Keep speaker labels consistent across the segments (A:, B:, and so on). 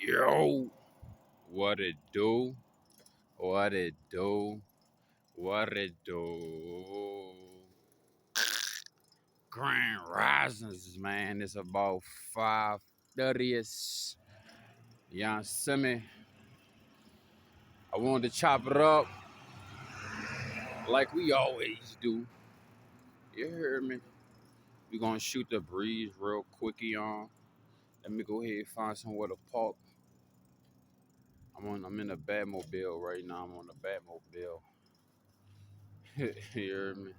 A: Yo, what it do? What it do? What it do? Grand Risings, man. It's about 5:30ish. You see me? I wanted to chop it up like we always do. You heard me? We gonna shoot the breeze real quickie on. Let me go ahead and find somewhere to park. I'm in a Batmobile right now. I'm on the Batmobile. You heard me?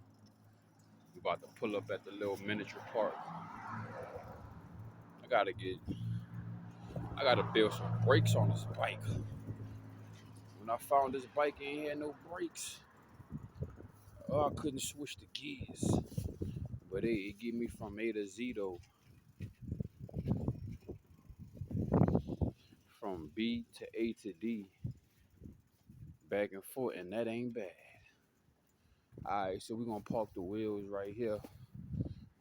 A: We about to pull up at the little miniature park. I gotta build some brakes on this bike. When I found this bike, it ain't had no brakes. Oh, I couldn't switch the gears. But it get me from A to Z though. From B to A to D. Back and forth, and that ain't bad. Alright, so we're gonna park the wheels right here.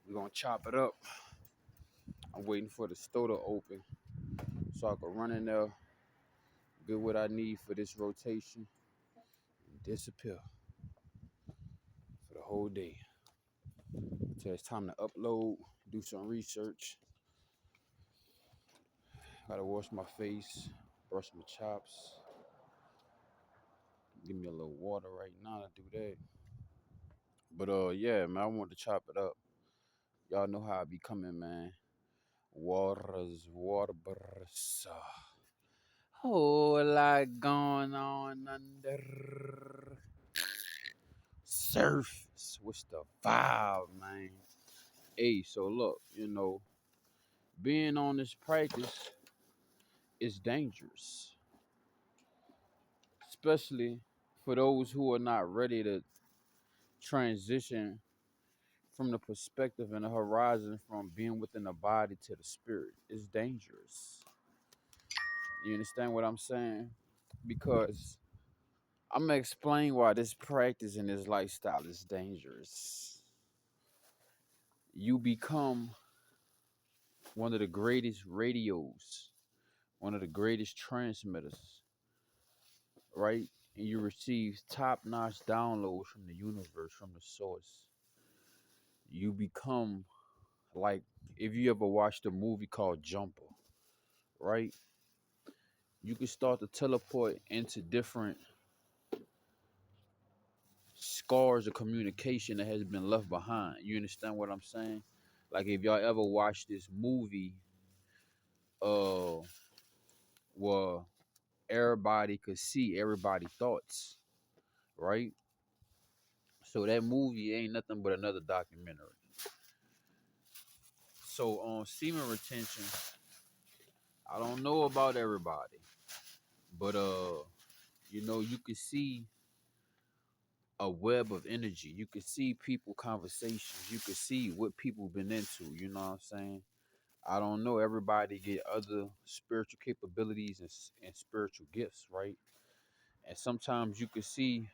A: We're gonna chop it up. I'm waiting for the store to open so I can run in there, get what I need for this rotation, and disappear for the whole day. Till it's time to upload, do some research. Gotta wash my face, brush my chops. Give me a little water right now to do that. But yeah, man, I want to chop it up. Y'all know how I be coming, man. Waters. Whole lot going on under surface. What's the vibe, man? Hey, so look, being on this practice is dangerous, especially for those who are not ready to transition from the perspective and the horizon from being within the body to the spirit. It's dangerous. You understand what I'm saying? Because I'm gonna explain why this practice and this lifestyle is dangerous. You become one of the greatest radios, one of the greatest transmitters, right? And you receive top-notch downloads from the universe, from the source. You become like, if you ever watched a movie called Jumper, right? You can start to teleport into different scars of communication that has been left behind. You understand what I'm saying? Like if y'all ever watched this movie, uh, where everybody could see everybody's thoughts, right? So that movie ain't nothing but another documentary. So on semen retention, I don't know about everybody, but you can see a web of energy. You can see people conversations. You can see what people been into. You know what I'm saying? I don't know. Everybody get other spiritual capabilities and spiritual gifts, right? And sometimes you can see.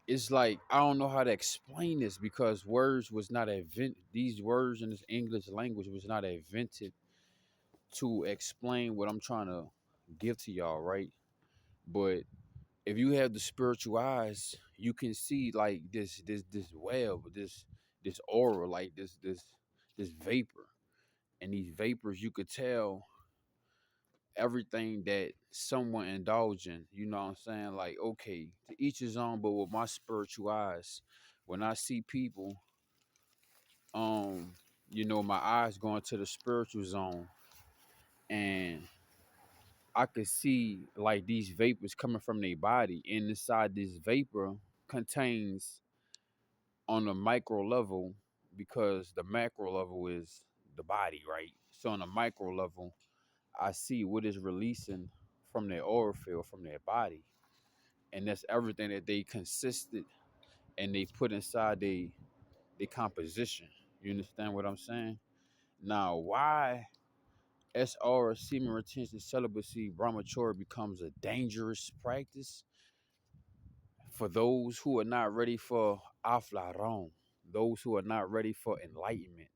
A: It's like I don't know how to explain this because words was not invented. These words in this English language was not invented to explain what I'm trying to give to y'all, right? But if you have the spiritual eyes, you can see like this web, this aura, like this vapor. And these vapors, you could tell everything that someone indulging, you know what I'm saying? Like, okay, to each his own, but with my spiritual eyes, when I see people, um, my eyes going to the spiritual zone and I could see like these vapors coming from their body, and inside this vapor contains on a micro level, because the macro level is the body, right? So on a micro level, I see what is releasing from their aura field, from their body, and that's everything that they consisted and they put inside the composition. You understand what I'm saying? Now, why SR, semen retention, celibacy, brahmacharya becomes a dangerous practice for those who are not ready for aflaron, those who are not ready for enlightenment,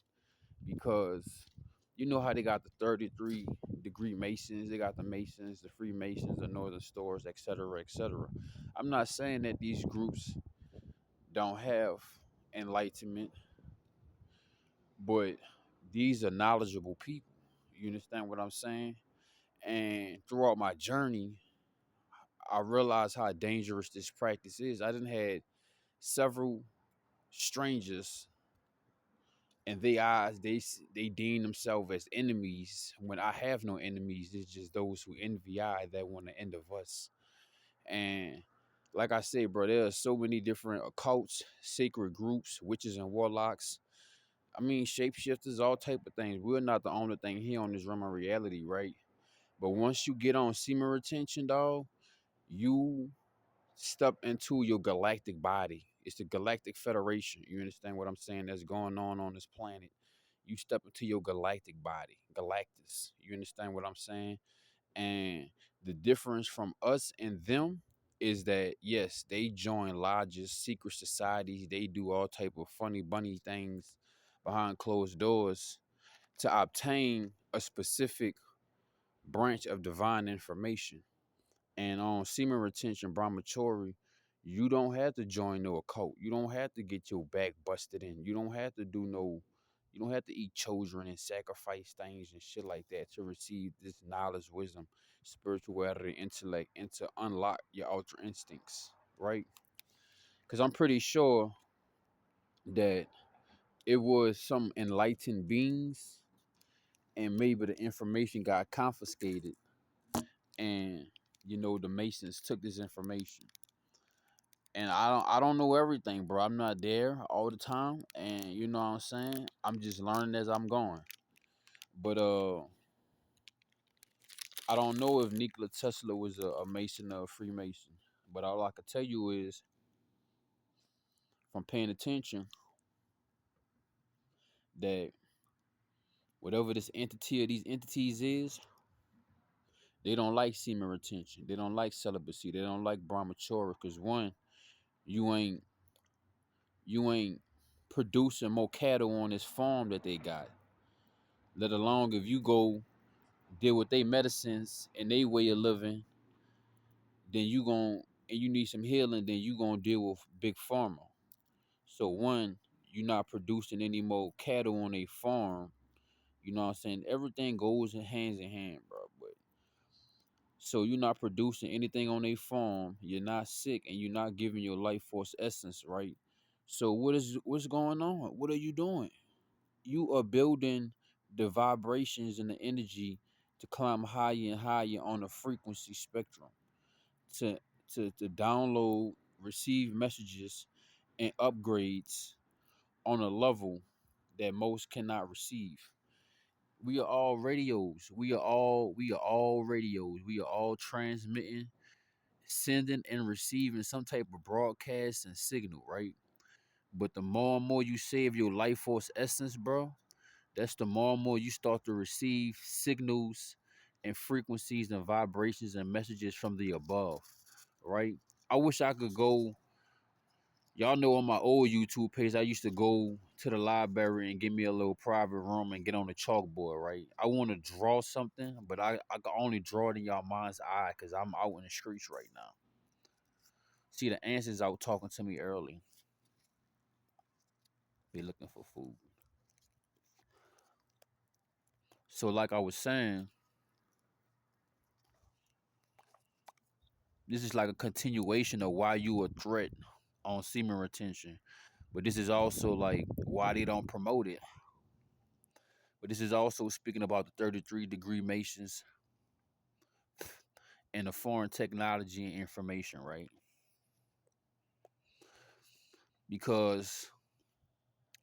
A: because You know how they got the 33-degree Masons, they got the Masons, the Freemasons, the Northern Stars, etc., etc. I'm not saying that these groups don't have enlightenment, but these are knowledgeable people. You understand what I'm saying? And throughout my journey, I realized how dangerous this practice is. I done had several strangers, and they eyes they deem themselves as enemies when I have no enemies. It's just those who envy I that want the end of us. And like I said, bro, there are so many different occults, sacred groups, witches and warlocks. I mean, shapeshifters, all type of things. We're not the only thing here on this realm of reality, right? But once you get on semen retention, dog, you step into your galactic body. It's the Galactic Federation. You understand what I'm saying? That's going on this planet. You step into your galactic body, Galactus. You understand what I'm saying? And the difference from us and them is that yes, they join lodges, secret societies. They do all type of funny bunny things behind closed doors to obtain a specific branch of divine information. And on semen retention, brahmachari, you don't have to join no occult. You don't have to get your back busted in. You don't have to do no, you don't have to eat children and sacrifice things and shit like that to receive this knowledge, wisdom, spirituality, intellect, and to unlock your ultra instincts, right? Because I'm pretty sure that it was some enlightened beings and maybe the information got confiscated and the Masons took this information. And I don't know everything, bro. I'm not there all the time, and you know what I'm saying? I'm just learning as I'm going. But I don't know if Nikola Tesla was a Mason or a Freemason. But all I can tell you is from paying attention that whatever this entity or these entities is, they don't like semen retention. They don't like celibacy. They don't like brahmacharya. Because one, you ain't you ain't producing more cattle on this farm that they got. Let alone if you go deal with their medicines and their way of living, then you need some healing, then you gonna deal with big pharma. So one, you're not producing any more cattle on a farm. You know what I'm saying? Everything goes in hand, bro. But so you're not producing anything on a farm, you're not sick, and you're not giving your life force essence, right? So what's going on? What are you doing? You are building the vibrations and the energy to climb higher and higher on the frequency spectrum to to download, receive messages and upgrades on a level that most cannot receive. We are all radios. We are all radios. We are all transmitting, sending and receiving some type of broadcast and signal, right? But the more and more you save your life force essence, bro, that's the more and more you start to receive signals and frequencies and vibrations and messages from the above, right? I wish I could go. Y'all know on my old YouTube page, I used to go to the library and give me a little private room and get on the chalkboard, right? I want to draw something, but I can only draw it in y'all mind's eye because I'm out in the streets right now. See, the answers out talking to me early. They looking for food. So, like I was saying, this is like a continuation of why you a threat on semen retention. But this is also like why they don't promote it. But this is also speaking about the 33-degree Masons and the foreign technology and information, right? Because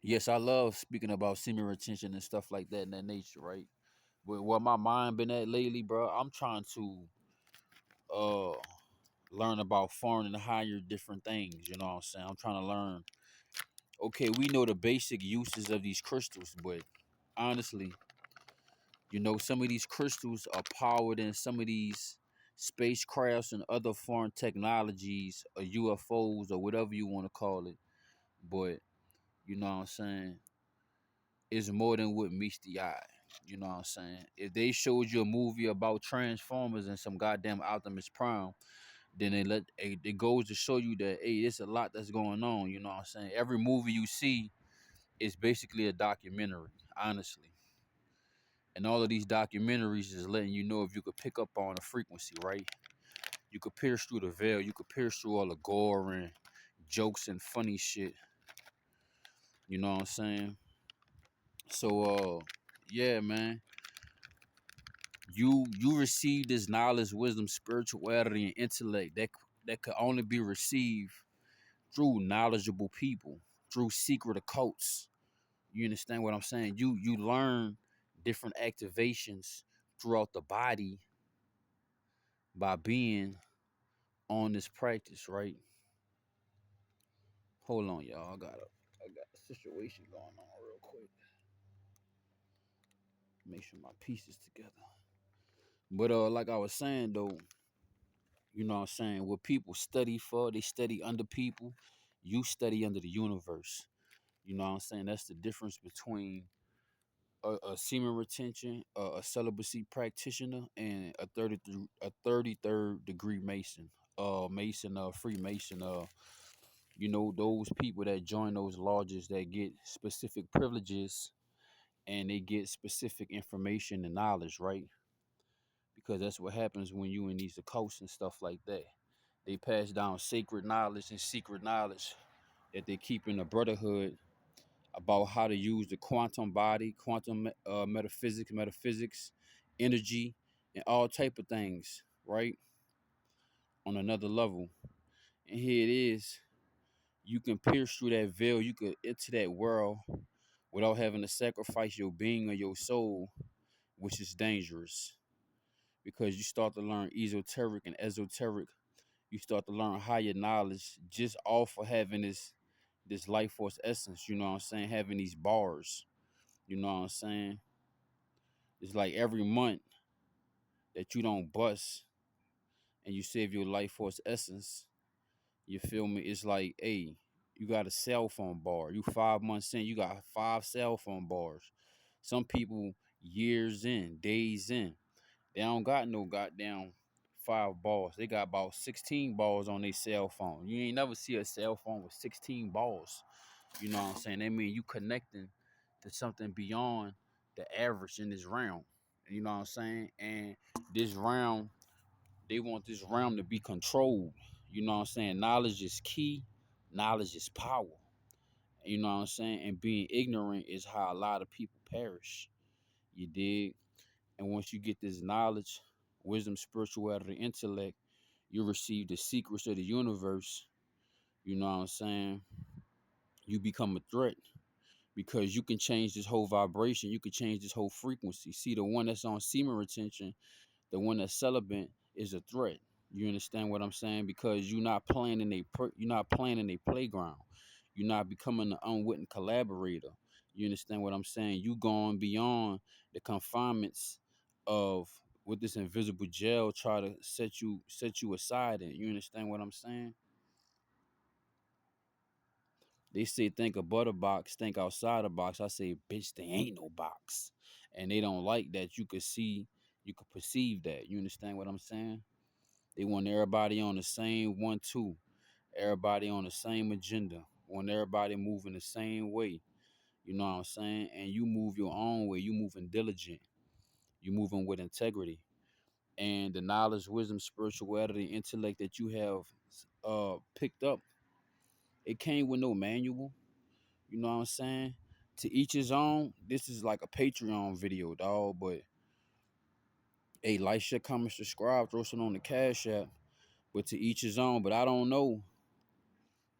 A: yes, I love speaking about semen retention and stuff like that in that nature, right? But where my mind been at lately, bro, I'm trying to uh learn about foreign and higher different things, you know what I'm saying? I'm trying to learn. Okay, we know the basic uses of these crystals, but honestly, some of these crystals are powered in some of these spacecrafts and other foreign technologies or UFOs or whatever you want to call it. But you know what I'm saying? It's more than what meets the eye. You know what I'm saying? If they showed you a movie about Transformers and some goddamn Optimus Prime, then it goes to show you that hey, there's a lot that's going on. You know what I'm saying? Every movie you see is basically a documentary, honestly. And all of these documentaries is letting you know if you could pick up on a frequency, right? You could pierce through the veil. You could pierce through all the gore and jokes and funny shit. You know what I'm saying? So yeah, man. You receive this knowledge, wisdom, spirituality, and intellect that could only be received through knowledgeable people, through secret occults. You understand what I'm saying? You learn different activations throughout the body by being on this practice, right? Hold on, y'all. I got a situation going on real quick. Make sure my pieces together. But like I was saying though, you know what I'm saying? What people study for, they study under people. You study under the universe. You know what I'm saying? That's the difference between a semen retention, a celibacy practitioner, and a 33rd degree Mason. Mason, Freemason, you know, those people that join those lodges that get specific privileges and they get specific information and knowledge, right? Because that's what happens when you in these occults and stuff like that. They pass down sacred knowledge and secret knowledge that they keep in the brotherhood about how to use the quantum body, quantum metaphysics, energy, and all type of things, right? On another level. And here it is. You can pierce through that veil. You could enter that world without having to sacrifice your being or your soul, which is dangerous because you start to learn esoteric and esoteric. You start to learn higher knowledge just off of having this life force essence. You know what I'm saying? Having these bars. You know what I'm saying? It's like every month that you don't bust and you save your life force essence. You feel me? It's like, hey, you got a cell phone bar. You 5 months in, you got 5 cell phone bars. Some people years in, days in, they don't got no goddamn 5 bars. They got about 16 bars on their cell phone. You ain't never see a cell phone with 16 bars. You know what I'm saying? That mean you connecting to something beyond the average in this realm. You know what I'm saying? And this realm, they want this realm to be controlled. You know what I'm saying? Knowledge is key. Knowledge is power. You know what I'm saying? And being ignorant is how a lot of people perish. You dig? And once you get this knowledge, wisdom, spirituality, intellect, you receive the secrets of the universe. You know what I'm saying? You become a threat because you can change this whole vibration. You can change this whole frequency. See, the one that's on semen retention, the one that's celibate, is a threat. You understand what I'm saying? Because you're not playing in a playground. You're not becoming an unwitting collaborator. You understand what I'm saying? You going beyond the confinements of what this invisible jail try to set you aside in. You understand what I'm saying? They say think above the box, think outside the box. I say, bitch, there ain't no box. And they don't like that you could perceive that. You understand what I'm saying? They want everybody on the same 1-2. Everybody on the same agenda. Want everybody moving the same way. You know what I'm saying? And you move your own way. You moving diligent. You moving with integrity. And the knowledge, wisdom, spirituality, intellect that you have picked up, it came with no manual. You know what I'm saying? To each his own. This is like a Patreon video, dog. But hey, like, share, comment, subscribe, throw some on the Cash App. But to each his own. But I don't know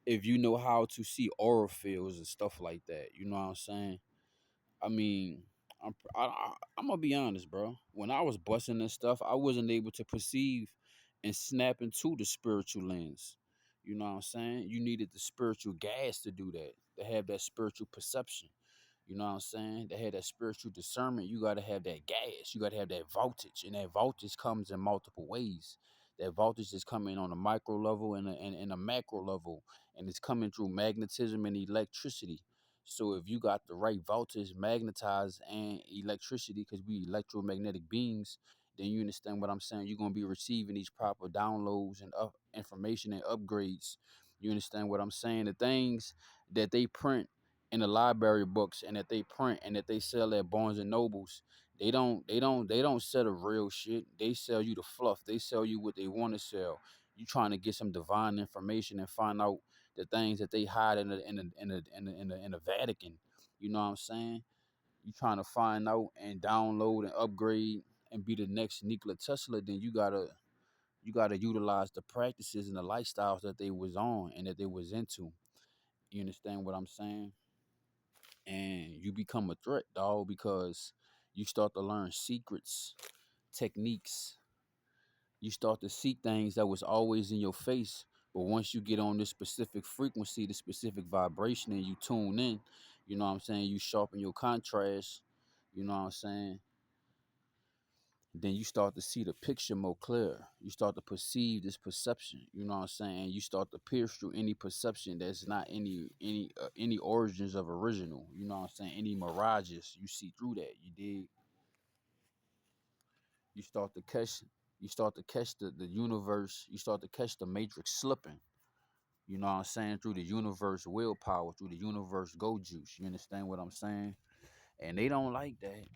A: if you know how to see aura fields and stuff like that. You know what I'm saying? I mean, I'm gonna be honest, bro. When I was busting this stuff, I wasn't able to perceive and snap into the spiritual lens. You know what I'm saying? You needed the spiritual gas to do that, to have that spiritual perception. You know what I'm saying? To have that spiritual discernment, you gotta have that gas. You gotta have that voltage, and that voltage comes in multiple ways. That voltage is coming on a micro level and a macro level, and it's coming through magnetism and electricity. So if you got the right voltage, magnetized, and electricity, because we electromagnetic beings, then you understand what I'm saying. You're gonna be receiving these proper downloads and information and upgrades. You understand what I'm saying? The things that they print in the library books and that they print and that they sell at Barnes and Nobles, they don't sell the real shit. They sell you the fluff. They sell you what they want to sell. You trying to get some divine information and find out the things that they hide in the Vatican. You know what I'm saying? You trying to find out and download and upgrade and be the next Nikola Tesla, then you gotta utilize the practices and the lifestyles that they was on and that they was into. You understand what I'm saying? And you become a threat, dog, because you start to learn secrets, techniques. You start to see things that was always in your face. But once you get on this specific frequency, the specific vibration, and you tune in, you know what I'm saying? You sharpen your contrast, you know what I'm saying? Then you start to see the picture more clear. You start to perceive this perception, you know what I'm saying? You start to pierce through any perception that's not any origins of original, you know what I'm saying? Any mirages, you see through that, you dig? You start to catch the universe, you start to catch the matrix slipping. You know what I'm saying? Through the universe willpower, through the universe go juice. You understand what I'm saying? And they don't like that.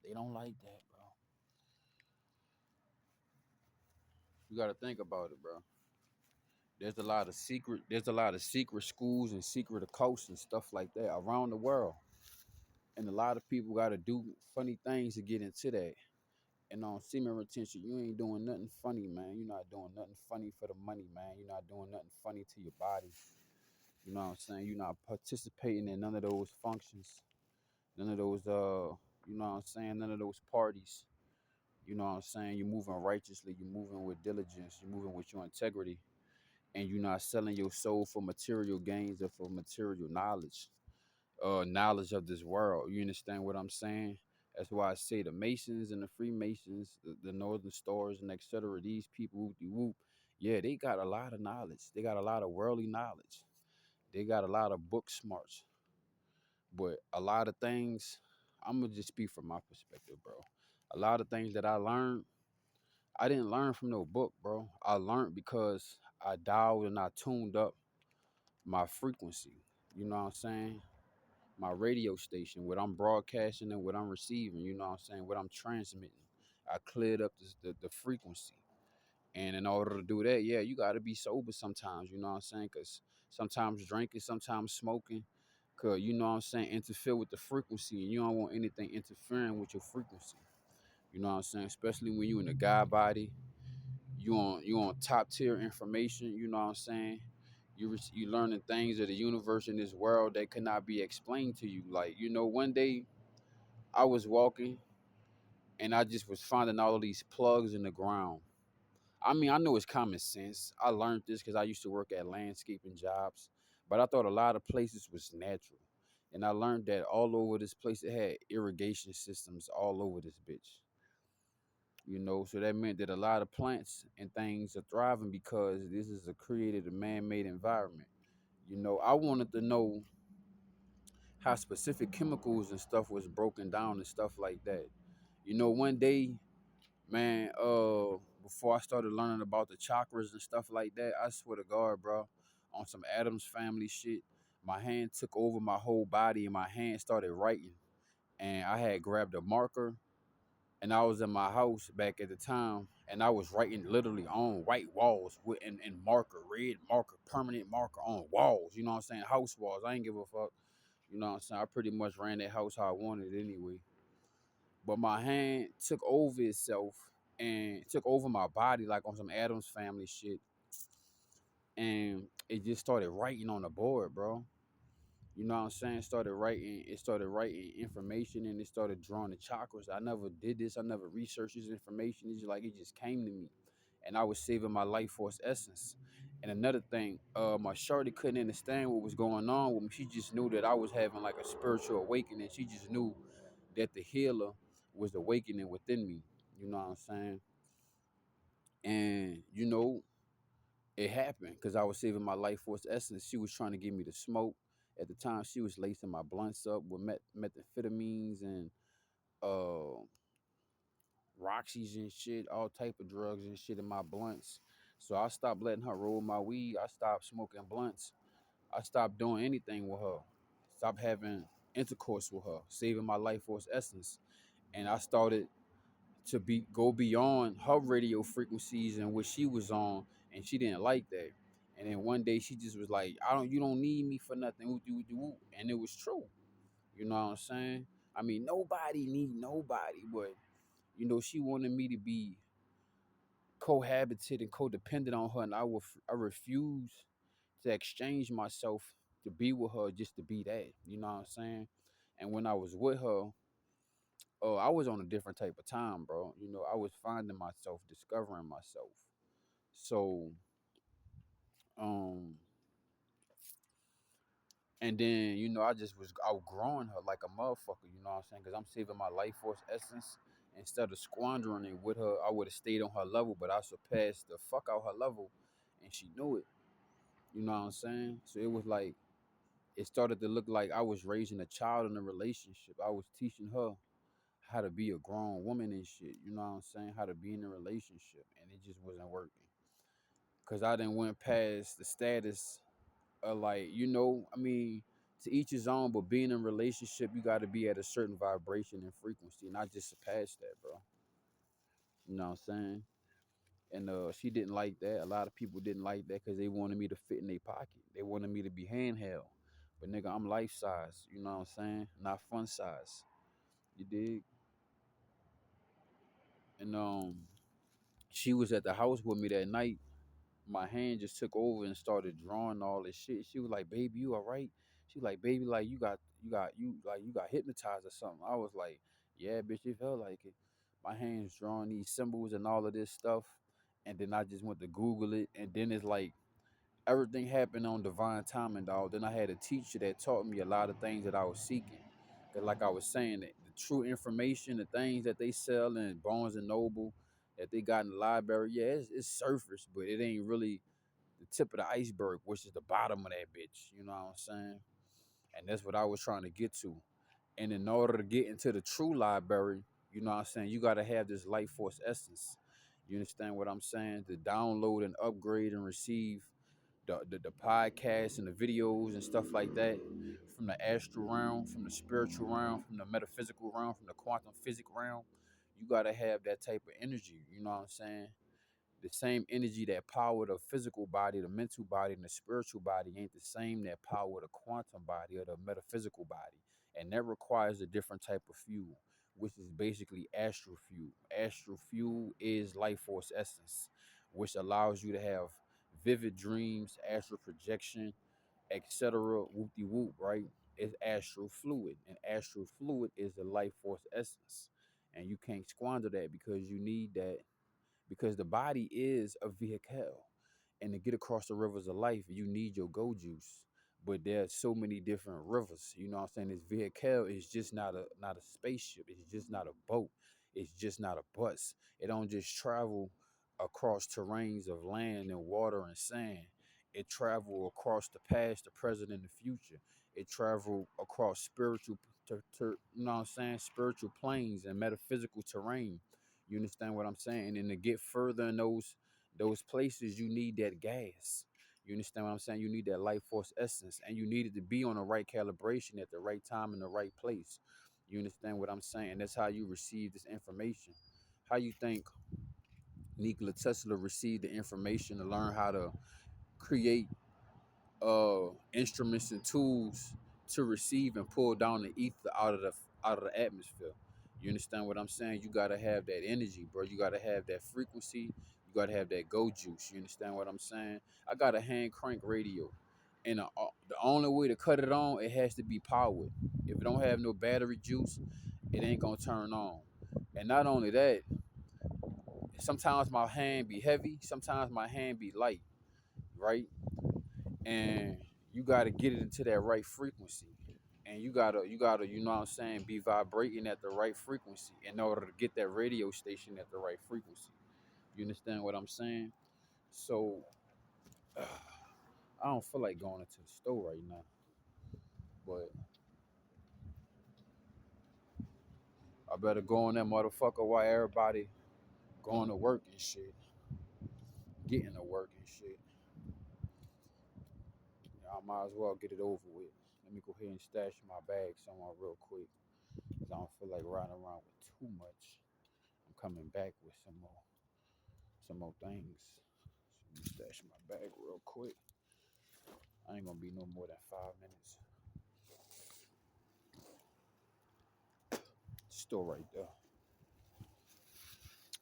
A: They don't like that, bro. You gotta think about it, bro. There's a lot of secret schools and secret occults and stuff like that around the world. And a lot of people gotta do funny things to get into that. And on semen retention, you ain't doing nothing funny, man. You're not doing nothing funny for the money, man. You're not doing nothing funny to your body. You know what I'm saying? You're not participating in none of those functions, none of those you know what I'm saying, none of those parties. You know what I'm saying? You're moving righteously, you're moving with diligence, you're moving with your integrity, and you're not selling your soul for material gains or for material knowledge of this world. You understand what I'm saying? That's why I say the Masons and the Freemasons, the Northern Stars and etc. These people, whoop, yeah, they got a lot of knowledge. They got a lot of worldly knowledge. They got a lot of book smarts. But a lot of things, I'm gonna just speak from my perspective, bro. A lot of things that I learned, I didn't learn from no book, bro. I learned because I dialed and I tuned up my frequency. You know what I'm saying? My radio station, what I'm broadcasting and what I'm receiving. You know what I'm saying? What I'm transmitting. I cleared up the frequency. And in order to do that, yeah, you got to be sober sometimes, you know what I'm saying? Because sometimes drinking, sometimes smoking, could, you know what I'm saying, interfere with the frequency. And you don't want anything interfering with your frequency. You know what I'm saying? Especially when you in a guy body, you on top tier information, you know what I'm saying? You learning things of the universe in this world that cannot be explained to you. Like, one day I was walking and I just was finding all of these plugs in the ground. I mean, I know it's common sense. I learned this because I used to work at landscaping jobs, but I thought a lot of places was natural. And I learned that all over this place, it had irrigation systems all over this bitch. So that meant that a lot of plants and things are thriving because this is a created, a man-made environment. I wanted to know how specific chemicals and stuff was broken down and stuff like that. One day, man, before I started learning about the chakras and stuff like that, I swear to God, bro, on some Adams family shit, my hand took over my whole body and my hand started writing. And I had grabbed a marker and I was in my house back at the time and I was writing literally on white walls with in marker, red marker, permanent marker on walls, you know what I'm saying? House walls. I ain't give a fuck. You know what I'm saying? I pretty much ran that house how I wanted it anyway. But my hand took over itself and took over my body like on some Adams family shit. And it just started writing on the board, bro. You know what I'm saying? It started writing information and it started drawing the chakras. I never did this. I never researched this information. It's just like it just came to me. And I was saving my life force essence. And another thing, my shorty couldn't understand what was going on with me. She just knew that I was having like a spiritual awakening. She just knew that the healer was awakening within me. You know what I'm saying? And it happened because I was saving my life force essence. She was trying to get me to smoke, At the time, she was lacing my blunts up with methamphetamines and uh Roxy's and shit, all type of drugs and shit in my blunts. So I stopped letting her roll my weed. I stopped smoking blunts. I stopped doing anything with her. Stopped having intercourse with her, saving my life force essence. And I started to go beyond her radio frequencies and what she was on, and she didn't like that. And then one day she just was like, you don't need me for nothing. And it was true. You know what I'm saying? I mean, nobody need nobody, but she wanted me to be cohabited and codependent on her, and I refuse to exchange myself to be with her just to be that. You know what I'm saying? And when I was with her, I was on a different type of time, bro. I was finding myself, discovering myself. So, um, and then I just was outgrowing her like a motherfucker. You know what I'm saying? Because I'm saving my life force essence. Instead of squandering it with her, I would have stayed on her level, but I surpassed the fuck out her level, and she knew it. You know what I'm saying? So it was like it started to look like I was raising a child in a relationship. I was teaching her how to be a grown woman and shit. You know what I'm saying? How to be in a relationship, and it just wasn't working. Cause I didn't went past the status of like, I mean, to each his own. But being in a relationship, you got to be at a certain vibration and frequency, and I just surpassed that, bro. You know what I'm saying? And she didn't like that. A lot of people didn't like that because they wanted me to fit in their pocket. They wanted me to be handheld. But nigga, I'm life size. You know what I'm saying? Not fun size. You dig? And she was at the house with me that night. My hand just took over and started drawing all this shit. She was like, "Baby, you all right?" She was like, "Baby, like you got hypnotized or something." I was like, "Yeah, bitch, it felt like it." My hands drawing these symbols and all of this stuff, and then I just went to Google it, and then it's like everything happened on divine timing, dog. Then I had a teacher that taught me a lot of things that I was seeking. Cause like I was saying, the true information, the things that they sell in Barnes and Noble, that they got in the library, yeah, it's surface, but it ain't really the tip of the iceberg, which is the bottom of that bitch. You know what I'm saying? And that's what I was trying to get to. And in order to get into the true library, you know what I'm saying, you gotta have this life force essence. You understand what I'm saying? To download and upgrade and receive the podcasts and the videos and stuff like that from the astral realm, from the spiritual realm, from the metaphysical realm, from the quantum physics realm. You gotta have that type of energy. You know what I'm saying? The same energy that power the physical body, the mental body, and the spiritual body ain't the same that power the quantum body or the metaphysical body. And that requires a different type of fuel, which is basically astral fuel. Astral fuel is life force essence, which allows you to have vivid dreams, astral projection, etc. Whoop de whoop, right? It's astral fluid, and astral fluid is the life force essence. And you can't squander that because you need that because the body is a vehicle. And to get across the rivers of life, you need your go juice. But there's so many different rivers. You know what I'm saying? This vehicle is just not a spaceship. It's just not a boat. It's just not a bus. It don't just travel across terrains of land and water and sand. It travel across the past, the present, and the future. It travel across spiritual, you know what I'm saying, spiritual planes and metaphysical terrain. You understand what I'm saying? And to get further in those places, you need that gas. You understand what I'm saying? You need that life force essence, and you need it to be on the right calibration at the right time in the right place. You understand what I'm saying? That's how you receive this information. How you think Nikola Tesla received the information to learn how to create instruments and tools to receive and pull down the ether out of the atmosphere. You understand what I'm saying? You gotta have that energy, bro. You gotta have that frequency. You gotta have that go juice. You understand what I'm saying? I got a hand crank radio, and the only way to cut it on, it has to be powered. If it don't have no battery juice, it ain't gonna turn on. And not only that, sometimes my hand be heavy, sometimes my hand be light, right? And you got to get it into that right frequency, and you gotta you know what I'm saying, be vibrating at the right frequency in order to get that radio station at the right frequency. You understand what I'm saying? So I don't feel like going into the store right now. But I better go on that motherfucker while everybody going to work and shit, getting to work and shit. I might as well get it over with. Let me go ahead and stash my bag somewhere real quick, cause I don't feel like riding around with too much. I'm coming back with some more things. So let me stash my bag real quick. I ain't gonna be no more than 5 minutes. Still right there.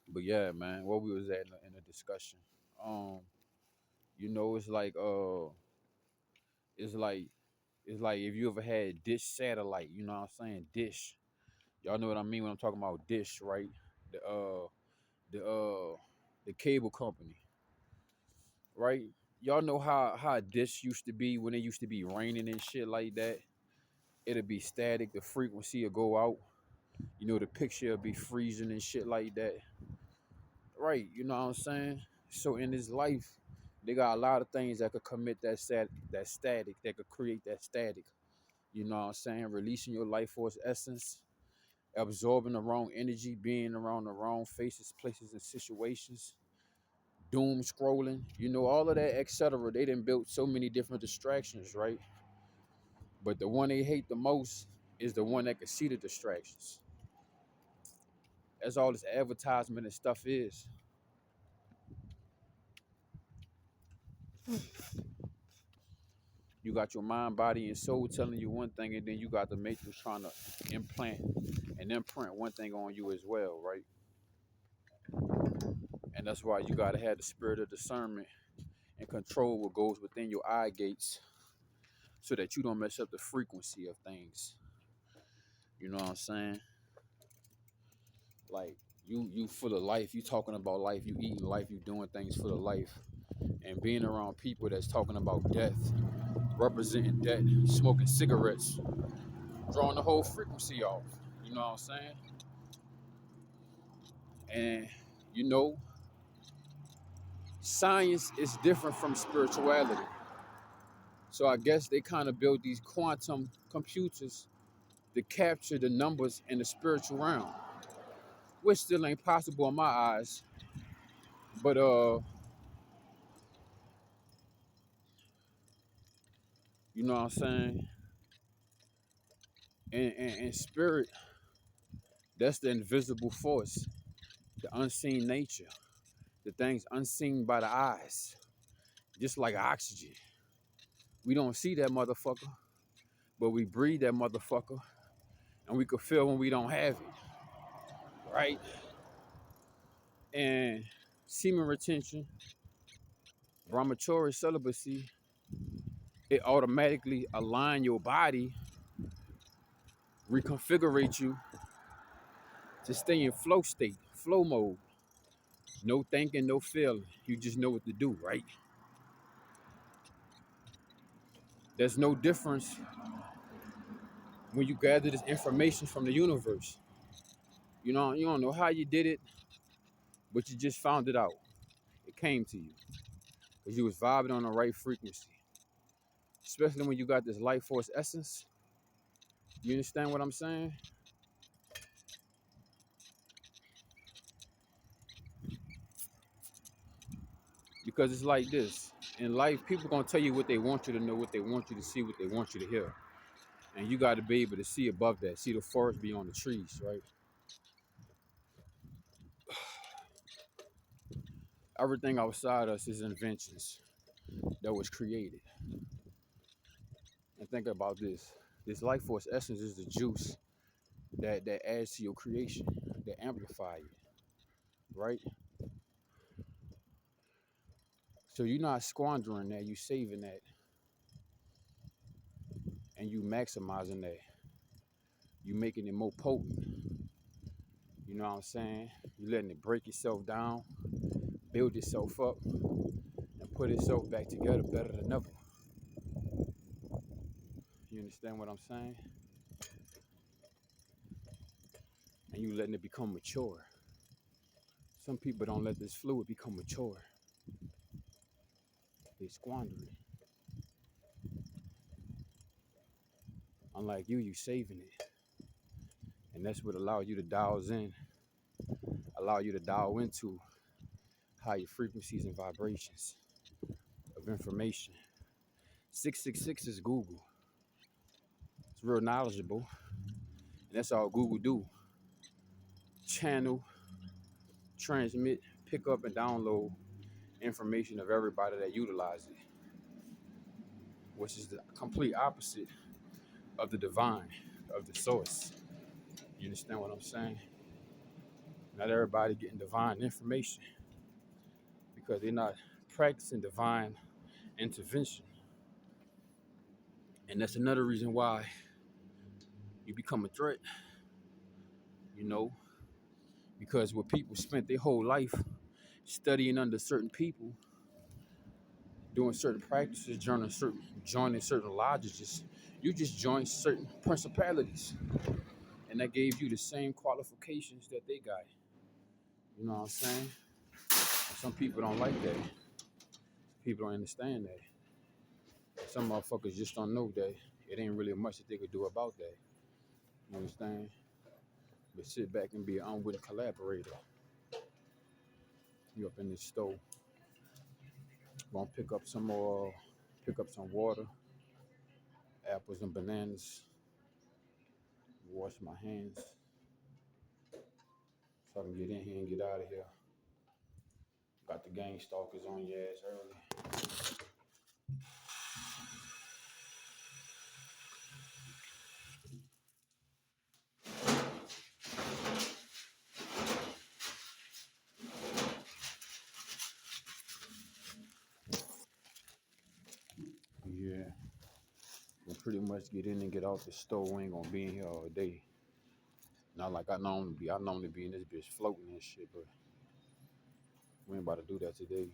A: But yeah, man, where we was at in the discussion. Um, it's like it's like if you ever had Dish satellite, you know what I'm saying? Dish. Y'all know what I mean when I'm talking about Dish, right? The the uh the cable company, right? Y'all know how Dish used to be when it used to be raining and shit like that. It'll be static, the frequency will go out. The picture will be freezing and shit like that. Right, you know what I'm saying? So in this life, they got a lot of things that could commit that static, that could create that static. You know what I'm saying? Releasing your life force essence, absorbing the wrong energy, being around the wrong faces, places, and situations, doom scrolling, all of that, etc. They done built so many different distractions, right? But the one they hate the most is the one that can see the distractions. That's all this advertisement and stuff is. You got your mind, body, and soul telling you one thing, and then you got the matrix trying to implant and imprint one thing on you as well, right? And that's why you got to have the spirit of discernment and control what goes within your eye gates so that you don't mess up the frequency of things. You know what I'm saying? Like, you full of life, you talking about life, you eating life, you doing things for the life. And being around people that's talking about death, representing death, smoking cigarettes, drawing the whole frequency off. You know what I'm saying? And science is different from spirituality. So I guess they kind of build these quantum computers to capture the numbers in the spiritual realm, which still ain't possible in my eyes. But you know what I'm saying? And spirit, that's the invisible force, the unseen nature, the things unseen by the eyes, just like oxygen. We don't see that motherfucker, but we breathe that motherfucker, and we can feel when we don't have it, right? And semen retention, brahmacharya celibacy, it automatically align your body, reconfigurate you to stay in flow state, flow mode. No thinking, no feeling. You just know what to do, right? There's no difference when you gather this information from the universe. You don't know how you did it, but you just found it out. It came to you because you was vibing on the right frequency. Especially when you got this life force essence. You understand what I'm saying? Because it's like this. In life, people gonna tell you what they want you to know, what they want you to see, what they want you to hear. And you got to be able to see above that, see the forest beyond the trees, right? Everything outside us is inventions that was created. And think about this. This life force essence is the juice that adds to your creation, that amplify it, right? So you're not squandering that, you saving that, and you maximizing that. You making it more potent. You know what I'm saying? You letting it break itself down, build itself up, and put itself back together better than ever. You understand what I'm saying? And you letting it become mature. Some people don't let this fluid become mature. They squander it.
B: Unlike you saving it. And that's what allows you to allow you to dial into higher frequencies and vibrations of information. 666 is Google. It's real knowledgeable. And that's all Google do. Channel, transmit, pick up, and download information of everybody that utilizes it, which is the complete opposite of the divine, of the source. You understand what I'm saying? Not everybody getting divine information because they're not practicing divine intervention. And that's another reason why you become a threat, you know, because what people spent their whole life studying under certain people, doing certain practices, joining certain lodges, you just joined certain principalities. And that gave you the same qualifications that they got. You know what I'm saying? And some people don't like that. People don't understand that. Some motherfuckers just don't know that it ain't really much that they could do about that. You understand? But sit back and be an unwitting collaborator. You up in this stove. Gonna pick up some water, apples and bananas, wash my hands so I can get in here and get out of here. Got the gang stalkers on your ass early. Yeah. We'll pretty much get in and get out the stove. We ain't gonna be in here all day. Not like I normally be. I normally be in this bitch floating and shit, but we ain't about to do that today.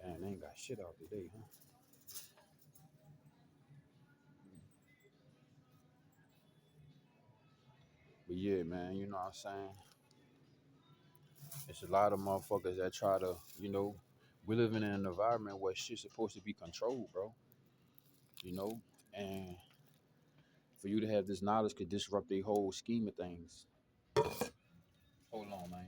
B: Damn, they ain't got shit out today, huh? But yeah, man, you know what I'm saying? It's a lot of motherfuckers that try to, we live in an environment where shit's supposed to be controlled, bro. You know? And for you to have this knowledge could disrupt the whole scheme of things. Hold on, man.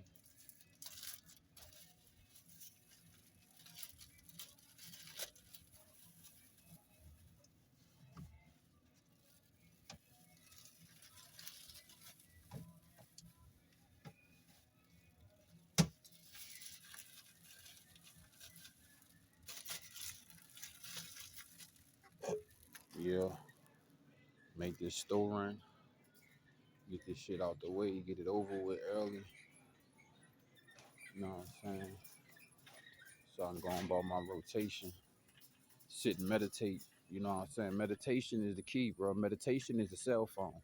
B: Yeah. Make this store run. Get this shit out the way. Get it over with early. You know what I'm saying? So I'm going about my rotation. Sit and meditate. You know what I'm saying? Meditation is the key, bro. Meditation is the cell phone.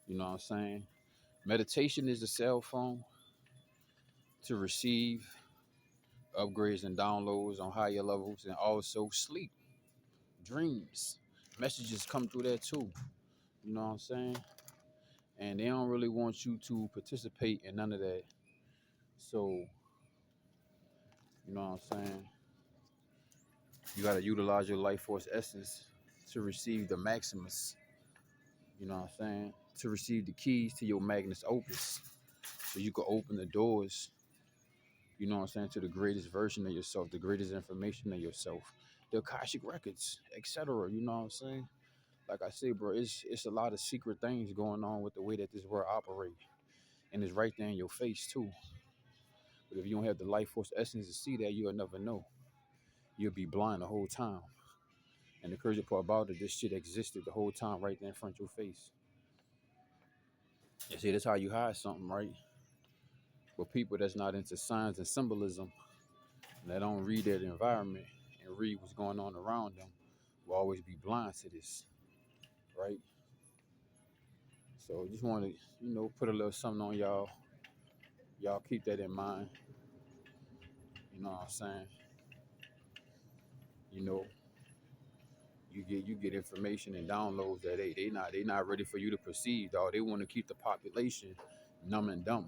B: You know what I'm saying? Meditation is the cell phone to receive upgrades and downloads on higher levels, and also sleep, dreams. Messages come through there too. You know what I'm saying? And they don't really want you to participate in none of that. So, you know what I'm saying? You got to utilize your life force essence to receive the maximus. You know what I'm saying? To receive the keys to your magnus opus. So you can open the doors, you know what I'm saying, to the greatest version of yourself, the greatest information of yourself, the Akashic records, etc. You know what I'm saying? Like I say, bro, it's a lot of secret things going on with the way that this world operates. And it's right there in your face too. But if you don't have the life force essence to see that, you'll never know. You'll be blind the whole time. And the crazy part about it, this shit existed the whole time right there in front of your face. You see, that's how you hide something, right? But people that's not into signs and symbolism, and that don't read that environment and read what's going on around them, will always be blind to this, right? So just want to, put a little something on y'all. Y'all keep that in mind. You know what I'm saying? You know, you get information and downloads that they not ready for you to perceive, dog. They want to keep the population numb and dumb.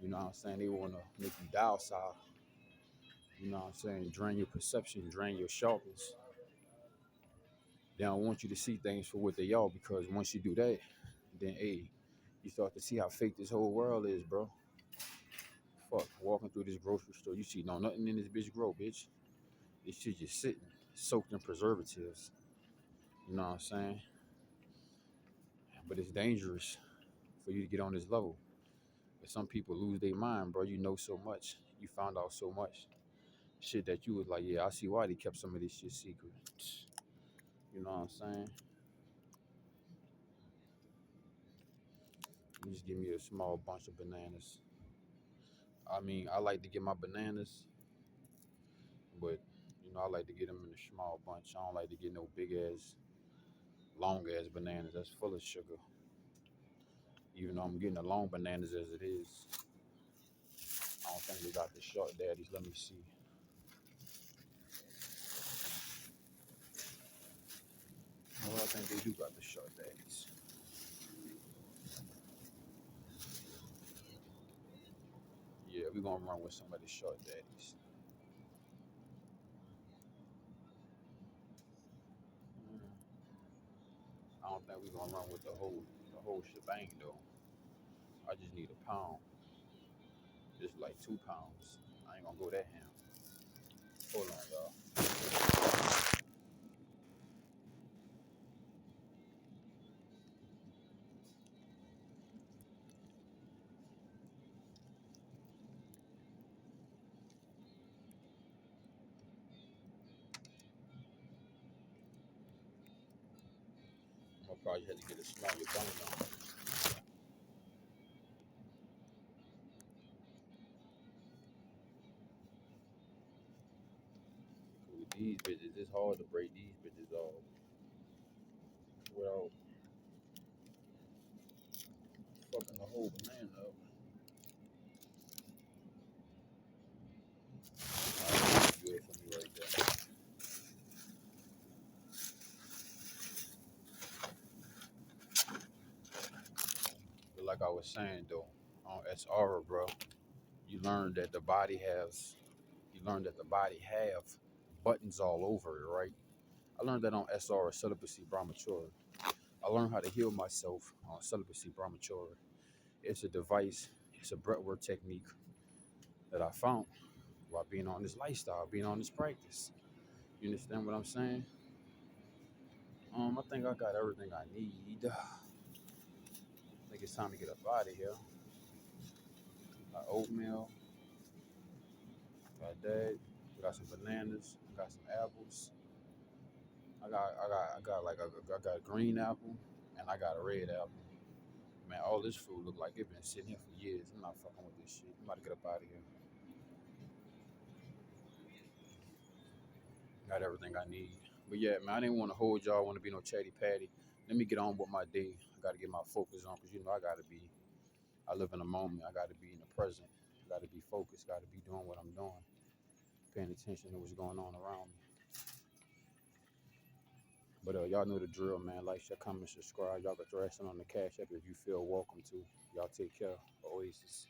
B: You know what I'm saying? They want to make you docile. You know what I'm saying? Drain your perception, drain your sharpness. They don't want you to see things for what they are, because once you do that, then hey, you start to see how fake this whole world is, bro. Fuck, walking through this grocery store, you see no nothing in this bitch grow, bitch. This shit just sitting, soaked in preservatives. You know what I'm saying? But it's dangerous for you to get on this level. But some people lose their mind, bro. You know so much. You found out so much shit that you was like, yeah, I see why they kept some of this shit secret. You know what I'm saying? You just give me a small bunch of bananas. I mean, I like to get my bananas, but you know, I like to get them in a small bunch. I don't like to get no big ass, long ass bananas. That's full of sugar. Even though I'm getting the long bananas as it is, I don't think they got the short daddies. Let me see. Well, I think they do got the short daddies. Yeah, we're gonna run with some of the short daddies. I don't think we're gonna run with the whole shebang though. I just need a pound. Just like 2 pounds. I ain't gonna go that ham. Hold on, y'all. I'm gonna probably have to get a smaller bone on. With these bitches, it's hard to break these bitches off without fucking the whole banana up. That's good for me right there. But like I was saying though, on SR, bro, you learn that the body has, you learn that the body have buttons all over it, right? I learned that on SR, celibacy brahmacharya. I learned how to heal myself on celibacy brahmacharya. It's a device, it's a breathwork technique that I found while being on this lifestyle, being on this practice. You understand what I'm saying? I think I got everything I need. I think it's time to get up out of here. Got oatmeal, got that, got some bananas, got some apples. I got a green apple and I got a red apple. Man, all this food look like it been sitting here for years. I'm not fucking with this shit. I'm about to get up out of here. Got everything I need. But yeah, man, I didn't want to hold y'all. I want to be no chatty patty. Let me get on with my day. I got to get my focus on because, you know, I live in the moment. I got to be in the present. I got to be focused. Got to be doing what I'm doing. Paying attention to what's going on around me. But y'all know the drill, man. Like, share, comment, subscribe. Y'all got the rest on the cash app if you feel welcome to. Y'all take care. Oasis.